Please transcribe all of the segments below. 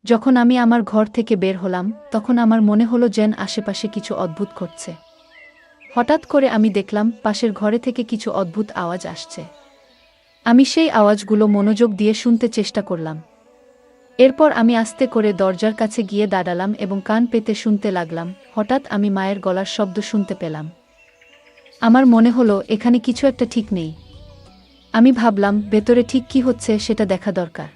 যখন আমি আমার ঘর থেকে বের হলাম তখন আমার মনে হলো যেন আশেপাশে কিছু অদ্ভুত ঘটছে। হঠাৎ করে আমি দেখলাম পাশের ঘরে থেকে কিছু অদ্ভুত আওয়াজ আসছে। আমি সেই আওয়াজগুলো মনোযোগ দিয়ে শুনতে চেষ্টা করলাম। এরপর আমি আস্তে করে দরজার কাছে গিয়ে দাঁড়ালাম এবং কান পেতে শুনতে লাগলাম। হঠাৎ আমি মায়ের গলার শব্দ শুনতে পেলাম। আমার মনে হলো এখানে কিছু একটা ঠিক নেই। আমি ভাবলাম ভেতরে ঠিক কি হচ্ছে সেটা দেখা দরকার।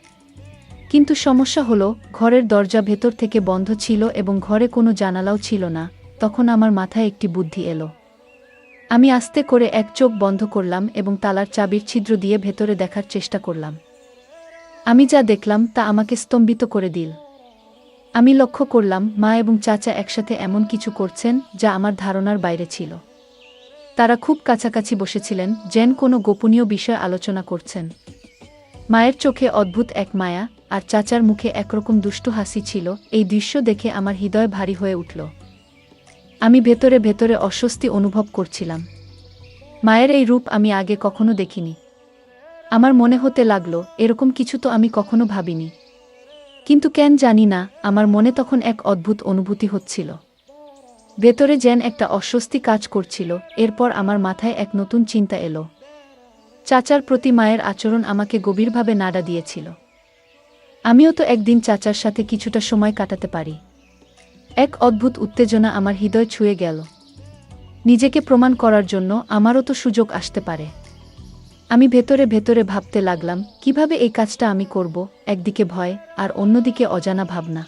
কিন্তু সমস্যা হলো ঘরের দরজা ভেতর থেকে বন্ধ ছিল এবং ঘরে কোনো জানালাও ছিল না। তখন আমার মাথায় একটি বুদ্ধি এলো। আমি আস্তে করে এক চোখ বন্ধ করলাম এবং তালার চাবির ছিদ্র দিয়ে ভেতরে দেখার চেষ্টা করলাম। আমি যা দেখলাম তা আমাকে স্তম্ভিত করে দিল। আমি লক্ষ্য করলাম মা এবং চাচা একসাথে এমন কিছু করছেন যা আমার ধারণার বাইরে ছিল। তারা খুব কাছাকাছি বসেছিলেন, যেন কোনো গোপনীয় বিষয় আলোচনা করছেন। মায়ের চোখে অদ্ভুত এক মায়া আর চাচার মুখে একরকম দুষ্টু হাসি ছিল। এই দৃশ্য দেখে আমার হৃদয় ভারী হয়ে উঠল। আমি ভেতরে ভেতরে অস্বস্তি অনুভব করছিলাম। মায়ের এই রূপ আমি আগে কখনো দেখিনি। আমার মনে হতে লাগলো এরকম কিছু তো আমি কখনো ভাবিনি। কিন্তু কেন জানি না, আমার মনে তখন এক অদ্ভুত অনুভূতি হচ্ছিল। ভেতরে যেন একটা অস্বস্তি কাজ করছিল। এরপর আমার মাথায় এক নতুন চিন্তা এলো। চাচার প্রতি মায়ের আচরণ আমাকে গভীরভাবে নাড়া দিয়েছিল। আমিও তো একদিন চাচার সাথে কিছুটা সময় কাটাতে পারি। এক অদ্ভুত উত্তেজনা আমার হৃদয় ছুঁয়ে গেল। নিজেকে প্রমাণ করার জন্য আমারও তো সুযোগ আসতে পারে। আমি ভেতরে ভেতরে ভাবতে লাগলাম কিভাবে এই কাজটা আমি করব, একদিকে ভয় আর অন্যদিকে অজানা ভাবনা।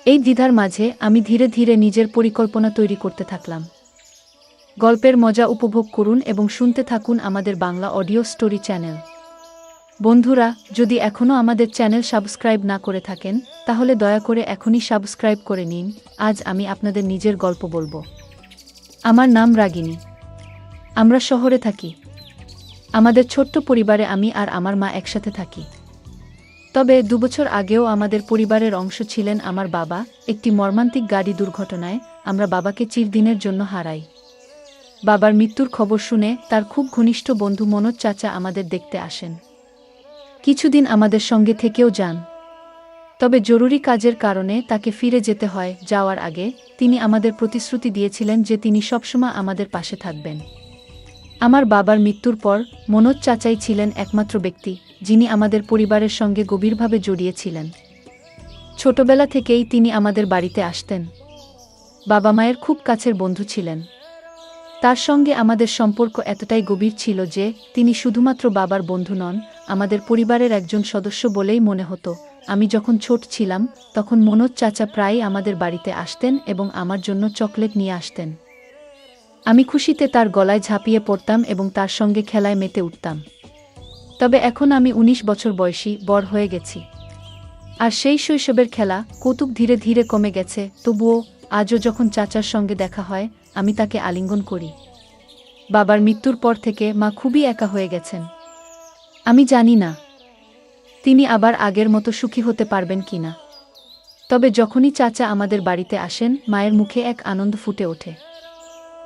এই দ্বিধার মাঝে আমি ধীরে ধীরে নিজের পরিকল্পনা তৈরি করতে থাকলাম। গল্পের মজা উপভোগ করুন এবং শুনতে থাকুন আমাদের বাংলা অডিও স্টোরি চ্যানেল। বন্ধুরা, যদি এখনও আমাদের চ্যানেল সাবস্ক্রাইব না করে থাকেন তাহলে দয়া করে এখনই সাবস্ক্রাইব করে নিন। আজ আমি আপনাদের নিজের গল্প বলবো। আমার নাম রাগিনী। আমরা শহরে থাকি। আমাদের ছোট্ট পরিবারে আমি আর আমার মা একসাথে থাকি। তবে 2 বছর আগেও আমাদের পরিবারের অংশ ছিলেন আমার বাবা। একটি মর্মান্তিক গাড়ি দুর্ঘটনায় আমরা বাবাকে চিরদিনের জন্য হারাই। বাবার মৃত্যুর খবর শুনে তার খুব ঘনিষ্ঠ বন্ধু মনোজ চাচা আমাদের দেখতে আসেন। কিছুদিন আমাদের সঙ্গে থেকেও যান। তবে জরুরি কাজের কারণে তাকে ফিরে যেতে হয়। যাওয়ার আগে তিনি আমাদের প্রতিশ্রুতি দিয়েছিলেন যে তিনি সবসময় আমাদের পাশে থাকবেন। আমার বাবার মৃত্যুর পর মনোজ চাচাই ছিলেন একমাত্র ব্যক্তি যিনি আমাদের পরিবারের সঙ্গে গভীরভাবে জড়িয়েছিলেন। ছোটবেলা থেকেই তিনি আমাদের বাড়িতে আসতেন। বাবা মায়ের খুব কাছের বন্ধু ছিলেন। তার সঙ্গে আমাদের সম্পর্ক এতটাই গভীর ছিল যে তিনি শুধুমাত্র বাবার বন্ধু নন, আমাদের পরিবারের একজন সদস্য বলেই মনে হতো। আমি যখন ছোট ছিলাম তখন মনোজ চাচা প্রায়ই আমাদের বাড়িতে আসতেন এবং আমার জন্য চকলেট নিয়ে আসতেন। আমি খুশিতে তার গলায় ঝাঁপিয়ে পড়তাম এবং তার সঙ্গে খেলায় মেতে উঠতাম। তবে এখন আমি 19 বছর বয়সী, বড় হয়ে গেছি। আর সেই শৈশবের খেলা কৌতুক ধীরে ধীরে কমে গেছে। তবুও আজও যখন চাচার সঙ্গে দেখা হয় আমি তাকে আলিঙ্গন করি। বাবার মৃত্যুর পর থেকে মা খুবই একা হয়ে গেছেন। আমি জানি না তিনি আবার আগের মতো সুখী হতে পারবেন কিনা। তবে যখনই চাচা আমাদের বাড়িতে আসেন মায়ের মুখে এক আনন্দ ফুটে ওঠে।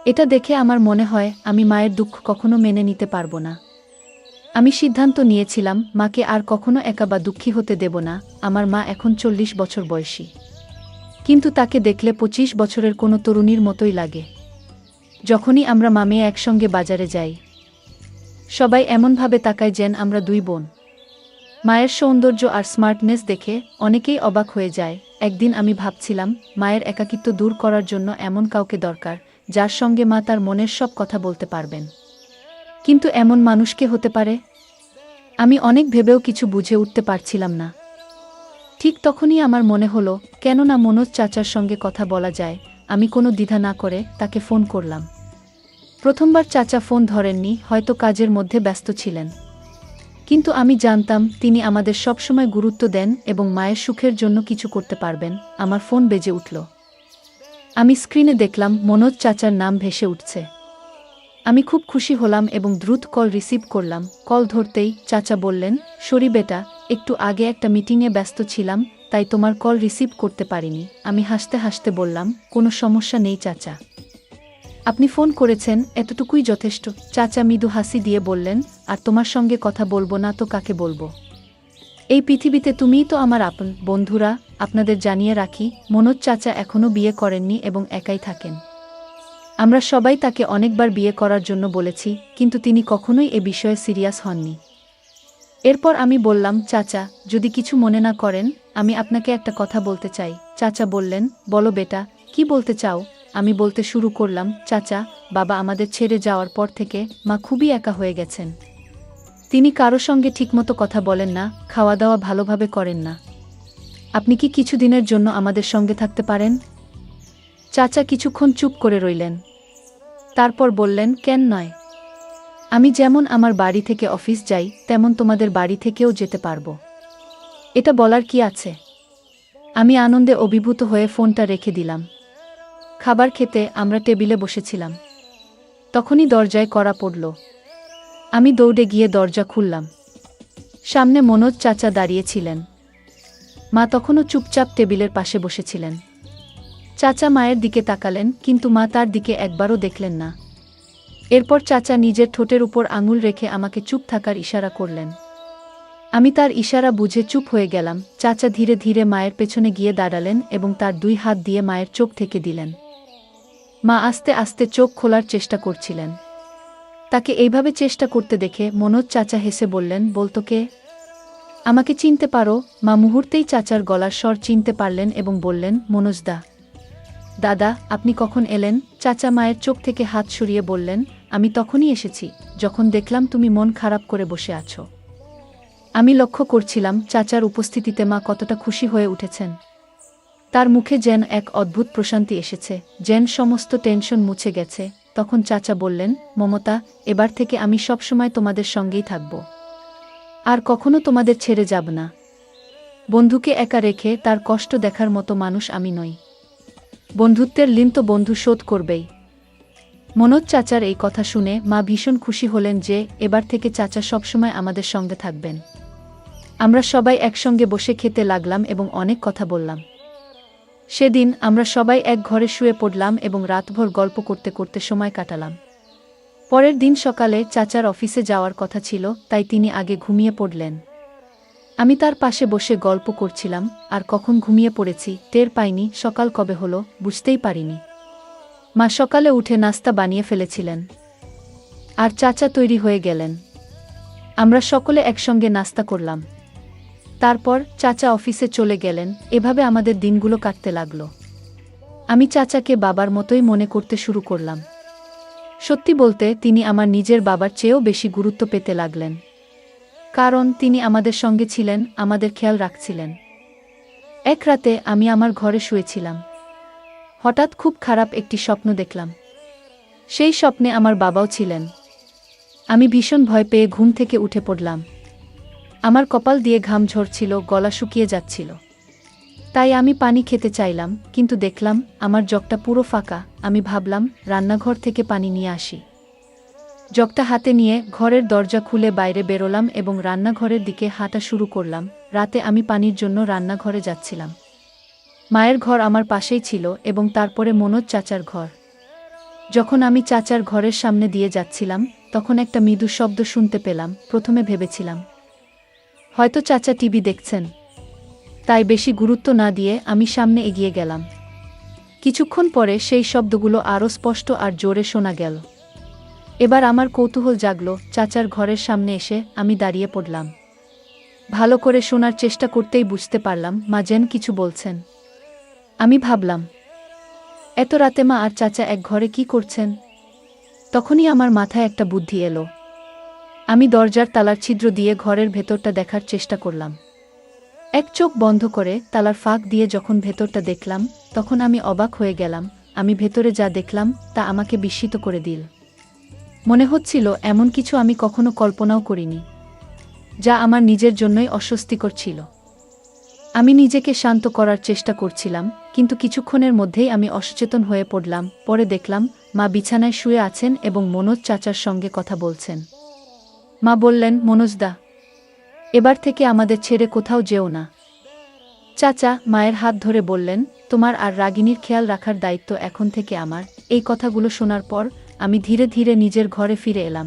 এটা দেখে আমার মনে হয় আমি মায়ের দুঃখ কখনো মেনে নিতে পারবো না। আমি সিদ্ধান্ত নিয়েছিলাম মাকে আর কখনো একা বা দুঃখী হতে দেব না। আমার মা এখন 40 বছর বয়সী, কিন্তু তাকে দেখলে 25 বছরের কোনো তরুণীর মতোই লাগে। যখনই আমরা মা মেয়ে একসঙ্গে বাজারে যাই সবাই এমনভাবে তাকায় যেন আমরা 2 বোন। মায়ের সৌন্দর্য আর স্মার্টনেস দেখে অনেকেই অবাক হয়ে যায়। একদিন আমি ভাবছিলাম মায়ের একাকিত্ব দূর করার জন্য এমন কাউকে দরকার যার সঙ্গে মা তার মনের সব কথা বলতে পারবেন। কিন্তু এমন মানুষ কে হতে পারে? আমি অনেক ভেবেও কিছু বুঝে উঠতে পারছিলাম না। ঠিক তখনই আমার মনে হলো কেন না মনোজ চাচার সঙ্গে কথা বলা যায়। আমি কোনো দ্বিধা না করে তাকে ফোন করলাম। প্রথমবার চাচা ফোন ধরেননি, হয়তো কাজের মধ্যে ব্যস্ত ছিলেন। কিন্তু আমি জানতাম তিনি আমাদের সবসময় গুরুত্ব দেন এবং মায়ের সুখের জন্য কিছু করতে পারবেন। আমার ফোন বেজে উঠল। আমি স্ক্রিনে দেখলাম মনোজ চাচার নাম ভেসে উঠছে। আমি খুব খুশি হলাম এবং দ্রুত কল রিসিভ করলাম। কল ধরতেই চাচা বললেন, সরি বেটা, একটু আগে একটা মিটিংয়ে ব্যস্ত ছিলাম তাই তোমার কল রিসিভ করতে পারিনি। আমি হাসতে হাসতে বললাম, কোনো সমস্যা নেই চাচা, আপনি ফোন করেছেন এতটুকুই যথেষ্ট। চাচা মৃদু হাসি দিয়ে বললেন, আর তোমার সঙ্গে কথা বলবো না তো কাকে বলবো? এই পৃথিবীতে তুমিই তো আমার আপন। বন্ধুরা, আপনাদের জানিয়ে রাখি, মনোজ চাচা এখনও বিয়ে করেননি এবং একাই থাকেন। আমরা সবাই তাকে অনেকবার বিয়ে করার জন্য বলেছি, কিন্তু তিনি কখনোই এ বিষয়ে সিরিয়াস হননি। এরপর আমি বললাম, চাচা, যদি কিছু মনে না করেন, আমি আপনাকে একটা কথা বলতে চাই। চাচা বললেন, বলো বেটা, কি বলতে চাও? আমি বলতে শুরু করলাম, চাচা, বাবা আমাদের ছেড়ে যাওয়ার পর থেকে মা খুবই একা হয়ে গেছেন। তিনি কারো সঙ্গে ঠিকমতো কথা বলেন না, খাওয়া দাওয়া ভালোভাবে করেন না। আপনি কি কিছুদিনের জন্য আমাদের সঙ্গে থাকতে পারেন? চাচা কিছুক্ষণ চুপ করে রইলেন। তারপর বললেন, কেন নয়? আমি যেমন আমার বাড়ি থেকে অফিস যাই, তেমন তোমাদের বাড়ি থেকেও যেতে পারবো। এটা বলার কি আছে? আমি আনন্দে অভিভূত হয়ে ফোনটা রেখে দিলাম। খাবার খেতে আমরা টেবিলে বসেছিলাম। তখনই দরজায় কড়া পড়ল। আমি দৌড়ে গিয়ে দরজা খুললাম। সামনে মনোজ চাচা দাঁড়িয়েছিলেন। মা তখনও চুপচাপ টেবিলের পাশে বসেছিলেন। চাচা মায়ের দিকে তাকালেন, কিন্তু মা তার দিকে একবারও দেখলেন না। এরপর চাচা নিজের ঠোঁটের উপর আঙুল রেখে আমাকে চুপ থাকার ইশারা করলেন। আমি তার ইশারা বুঝে চুপ হয়ে গেলাম। চাচা ধীরে ধীরে মায়ের পেছনে গিয়ে দাঁড়ালেন এবং তার 2 হাত দিয়ে মায়ের চোখ থেকে দিলেন। মা আস্তে আস্তে চোখ খোলার চেষ্টা করছিলেন। তাকে এইভাবে চেষ্টা করতে দেখে মনোজ চাচা হেসে বললেন, বলতো কে? আমাকে চিনতে পারো? মা মুহূর্তেই চাচার গলার স্বর চিনতে পারলেন এবং বললেন, মনোজদা। দাদা, আপনি কখন এলেন? চাচা মায়ের চোখ থেকে হাত সরিয়ে বললেন, আমি তখনই এসেছি, যখন দেখলাম তুমি মন খারাপ করে বসে আছো। আমি লক্ষ্য করছিলাম চাচার উপস্থিতিতে মা কতটা খুশি হয়ে উঠেছেন। তার মুখে যেন এক অদ্ভুত প্রশান্তি এসেছে, যেন সমস্ত টেনশন মুছে গেছে। তখন চাচা বললেন, মমতা, এবার থেকে আমি সবসময় তোমাদের সঙ্গেই থাকব। আর কখনো তোমাদের ছেড়ে যাব না। বন্ধুকে একা রেখে তার কষ্ট দেখার মতো মানুষ আমি নই। বন্ধুত্বের ঋণ তো বন্ধু শোধ করবেই। মনোজ চাচার এই কথা শুনে মা ভীষণ খুশি হলেন যে এবার থেকে চাচা সবসময় আমাদের সঙ্গে থাকবেন। আমরা সবাই একসঙ্গে বসে খেতে লাগলাম এবং অনেক কথা বললাম। সেদিন আমরা সবাই এক ঘরে শুয়ে পড়লাম এবং রাতভর গল্প করতে করতে সময় কাটালাম। পরের দিন সকালে চাচার অফিসে যাওয়ার কথা ছিল, তাই তিনি আগে ঘুমিয়ে পড়লেন। আমি তার পাশে বসে গল্প করছিলাম, আর কখন ঘুমিয়ে পড়েছি টের পাইনি। সকাল কবে হলো বুঝতেই পারিনি। মা সকালে উঠে নাস্তা বানিয়ে ফেলেছিলেন, আর চাচা তৈরি হয়ে গেলেন। আমরা সকলে একসঙ্গে নাস্তা করলাম। তারপর চাচা অফিসে চলে গেলেন। এভাবে আমাদের দিনগুলো কাটতে লাগলো। আমি চাচাকে বাবার মতোই মনে করতে শুরু করলাম। সত্যি বলতে তিনি আমার নিজের বাবার চেয়েও বেশি গুরুত্ব পেতে লাগলেন। কারণ তিনি আমাদের সঙ্গে ছিলেন, আমাদের খেয়াল রাখছিলেন। এক রাতে আমি আমার ঘরে শুয়েছিলাম। হঠাৎ খুব খারাপ একটি স্বপ্ন দেখলাম। সেই স্বপ্নে আমার বাবাও ছিলেন। আমি ভীষণ ভয় পেয়ে ঘুম থেকে উঠে পড়লাম। আমার কপাল দিয়ে ঘাম ঝরছিল, গলা শুকিয়ে যাচ্ছিল। তাই আমি পানি খেতে চাইলাম, কিন্তু দেখলাম আমার জগটা পুরো ফাঁকা। আমি ভাবলাম রান্নাঘর থেকে পানি নিয়ে আসি। জগটা হাতে নিয়ে ঘরের দরজা খুলে বাইরে বেরোলাম এবং রান্নাঘরের দিকে হাঁটা শুরু করলাম। রাতে আমি পানির জন্য রান্নাঘরে যাচ্ছিলাম। মায়ের ঘর আমার পাশেই ছিল এবং তারপরে মনোজ চাচার ঘর। যখন আমি চাচার ঘরের সামনে দিয়ে যাচ্ছিলাম, তখন একটা মৃদু শব্দ শুনতে পেলাম। প্রথমে ভেবেছিলাম হয়তো চাচা টিভি দেখছেন, তাই বেশি গুরুত্ব না দিয়ে আমি সামনে এগিয়ে গেলাম। কিছুক্ষণ পরে সেই শব্দগুলো আরও স্পষ্ট আর জোরে শোনা গেল। এবার আমার কৌতূহল জাগল। চাচার ঘরের সামনে এসে আমি দাঁড়িয়ে পড়লাম। ভালো করে শোনার চেষ্টা করতেই বুঝতে পারলাম মা যেন কিছু বলছেন। আমি ভাবলাম, এত রাতে মা আর চাচা এক ঘরে কি করছেন? তখনই আমার মাথায় একটা বুদ্ধি এলো। আমি দরজার তালার ছিদ্র দিয়ে ঘরের ভেতরটা দেখার চেষ্টা করলাম। এক চোখ বন্ধ করে তালার ফাঁক দিয়ে যখন ভেতরটা দেখলাম, তখন আমি অবাক হয়ে গেলাম। আমি ভেতরে যা দেখলাম তা আমাকে বিস্মিত করে দিল। মনে হচ্ছিল এমন কিছু আমি কখনো কল্পনাও করিনি, যা আমার নিজের জন্যই অস্বস্তিকর ছিল। আমি নিজেকে শান্ত করার চেষ্টা করছিলাম, কিন্তু কিছুক্ষণের মধ্যেই আমি অসচেতন হয়ে পড়লাম। পরে দেখলাম মা বিছানায় শুয়ে আছেন এবং মনোজ চাচার সঙ্গে কথা বলছেন। মা বললেন, মনোজদা, এবার থেকে আমাদের ছেড়ে কোথাও যেও না। চাচা মায়ের হাত ধরে বললেন, তোমার আর রাগিনীর খেয়াল রাখার দায়িত্ব এখন থেকে আমার। এই কথাগুলো শোনার পর আমি ধীরে ধীরে নিজের ঘরে ফিরে এলাম।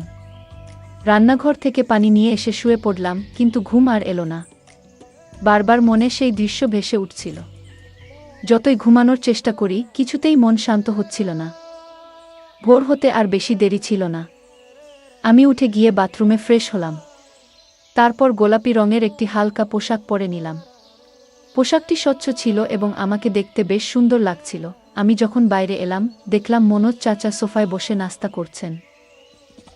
রান্নাঘর থেকে পানি নিয়ে এসে শুয়ে পড়লাম, কিন্তু ঘুম আর এলো না। বারবার মনে সেই দৃশ্য ভেসে উঠছিল। যতই ঘুমানোর চেষ্টা করি কিছুতেই মন শান্ত হচ্ছিল না। ভোর হতে আর বেশি দেরি ছিল না। আমি উঠে গিয়ে বাথরুমে ফ্রেশ হলাম। তারপর গোলাপি রঙের একটি হালকা পোশাক পরে নিলাম। পোশাকটি স্বচ্ছ ছিল এবং আমাকে দেখতে বেশ সুন্দর লাগছিল। আমি যখন বাইরে এলাম দেখলাম মনোজ চাচা সোফায় বসে নাস্তা করছেন।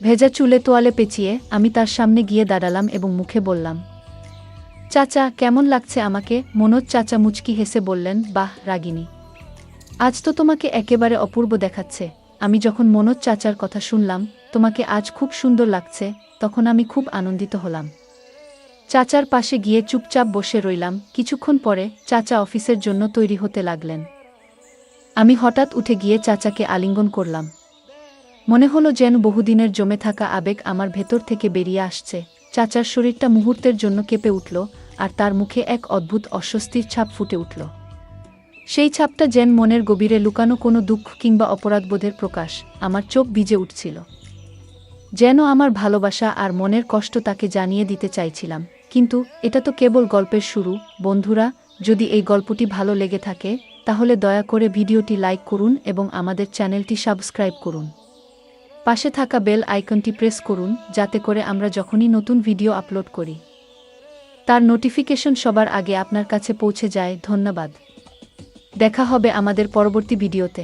ভেজা চুলে তোয়ালে পেঁচিয়ে আমি তার সামনে গিয়ে দাঁড়ালাম এবং মুখে বললাম, চাচা কেমন লাগছে আমাকে? মনোজ চাচা মুচকি হেসে বললেন, বাহ রাগিনী, আজ তো তোমাকে একেবারে অপূর্ব দেখাচ্ছে। আমি যখন মনোজ চাচার কথা শুনলাম তোমাকে আজ খুব সুন্দর লাগছে, তখন আমি খুব আনন্দিত হলাম। চাচার পাশে গিয়ে চুপচাপ বসে রইলাম। কিছুক্ষণ পরে চাচা অফিসের জন্য তৈরি হতে লাগলেন। আমি হঠাৎ উঠে গিয়ে চাচাকে আলিঙ্গন করলাম। মনে হলো যেন বহুদিনের জমে থাকা আবেগ আমার ভেতর থেকে বেরিয়ে আসছে। চাচার শরীরটা মুহূর্তের জন্য কেঁপে উঠল, আর তার মুখে এক অদ্ভুত অস্বস্তির ছাপ ফুটে উঠল। সেই ছাপটা যেন মনের গভীরে লুকানো কোনো দুঃখ কিংবা অপরাধবোধের প্রকাশ। আমার চোখ ভিজে উঠছিল, যেন আমার ভালোবাসা আর মনের কষ্ট তাকে জানিয়ে দিতে চাইছিলাম। কিন্তু এটা তো কেবল গল্পের শুরু। বন্ধুরা, যদি এই গল্পটি ভালো লেগে থাকে তাহলে দয়া করে ভিডিওটি লাইক করুন এবং আমাদের চ্যানেলটি সাবস্ক্রাইব করুন। পাশে থাকা বেল আইকনটি প্রেস করুন যাতে করে আমরা যখনই নতুন ভিডিও আপলোড করি তার নোটিফিকেশন সবার আগে আপনার কাছে পৌঁছে যায়। ধন্যবাদ। দেখা হবে আমাদের পরবর্তী ভিডিওতে।